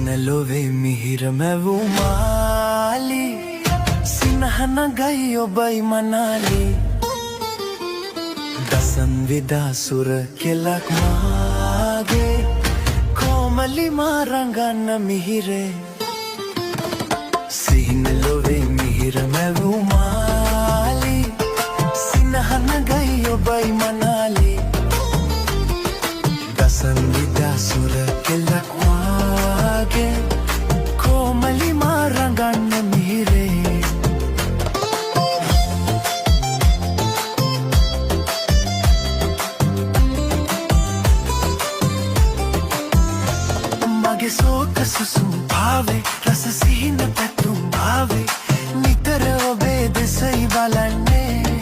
සිනලොවේ මිහිර මැවුමාලි සිනහන ගයි ඔබයි මනාලි දසන් විදා සුර කෙලක් මාගේ කොමලි මාරංගන්න මිහිරේ සිනලොවේ මිහිර මැවුමාලි සිනහන ගයි ඔබයි මනාලි දසන් විදා සුර කෙලක් මාගේ කොමලි මාරංගන්න මිහිරේ මගේ සෝක සුසුම් භාවේ රස සිහින පැතුම් භාවේ නිතර ඔබේ දෙසයි බලන්නේ